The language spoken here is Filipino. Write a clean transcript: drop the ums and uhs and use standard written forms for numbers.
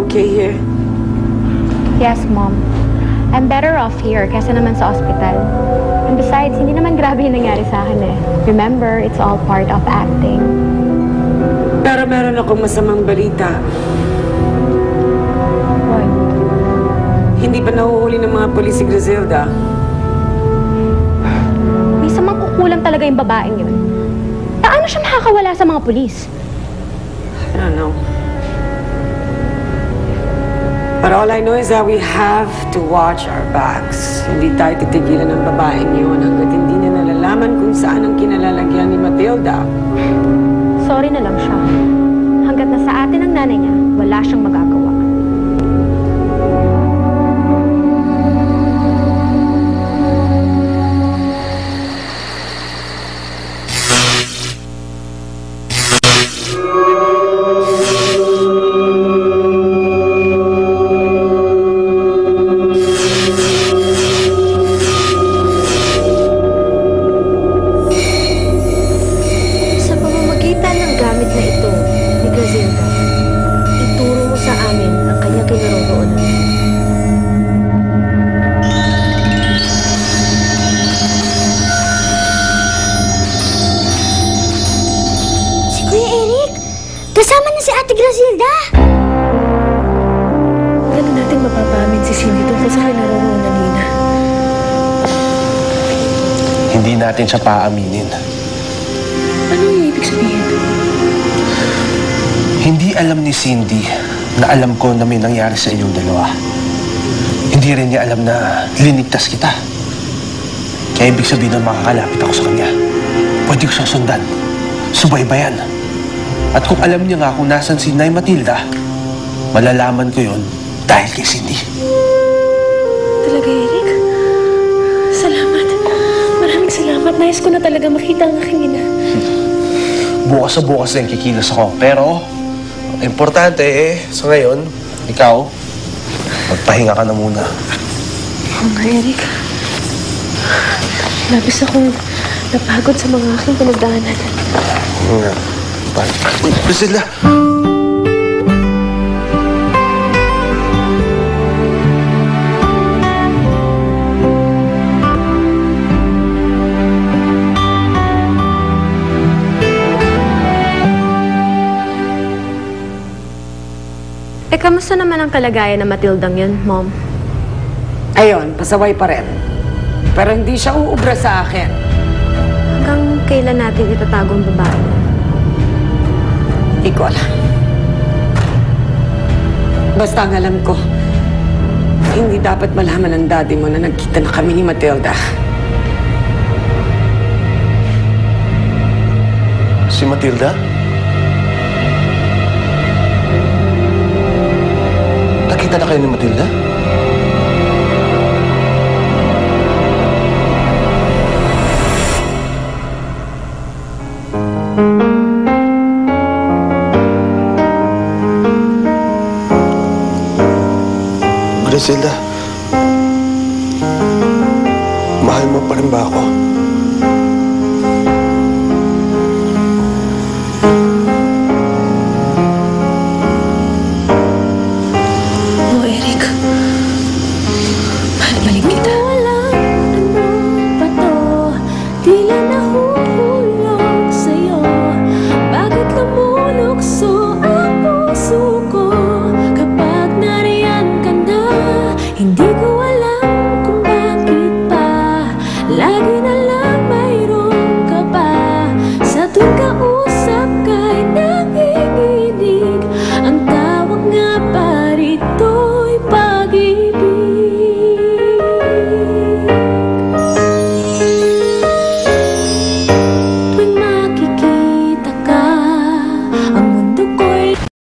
okay here? Yes, Mom. I'm better off here kesa naman sa ospital. And besides, hindi naman grabe yung nangyari sa akin eh. Remember, it's all part of acting. Pero meron akong masamang balita. What? Hindi pa nahuhuli ng mga polis si Griselda. May samang kukulam talaga yung babaeng yun. Paano siya makakawala sa mga pulis? I don't know. But all I know is that we have to watch our backs. Hindi tayo titigilan ng babaeng yun hanggat hindi niya nalalaman kung saan ang kinalalagyan ni Matilda. Sorry na lang siya. Hanggat nasa atin ang nanay niya, wala siyang magagawa. Kasama na si Ate Griselda! Paano natin mapapamin si Cindy tungkol sa kinaroroonan nila? Hindi natin siya paaminin. Ano yung ibig sabihin? Hindi alam ni Cindy na alam ko na may nangyari sa inyong dalawa. Hindi rin niya alam na linigtas kita. Kaya ibig sabihin na makakalapit ako sa kanya. Pwede ko siyang sundan. Subaybayan. At kung alam niya nga kung nasan si Nay Matilda, malalaman ko yon dahil kay Cindy. Talaga, Eric? Salamat. Maraming salamat. Nais ko na talaga makita ang aking ina. Bukas sa bukas din kikilos ako. Pero, ang importante sa ngayon, ikaw, magpahinga ka na muna. Oo nga, Eric. Labis akong napagod sa mga aking pinagdaanan. Oo nga. Uy, Priscilla! Kamusta naman ang kalagayan ng Matildang yun, Mom? Ayun, pasaway pa rin. Pero hindi siya uubra sa akin. Hanggang kailan natin itatago ang babae? Hindi ko alam. Basta ang alam ko, hindi dapat malaman ng daddy mo na nagkita na kami ni Matilda. Si Matilda? Nakita na kayo ni Matilda? Griselda, mahal mo pa rin ba ako?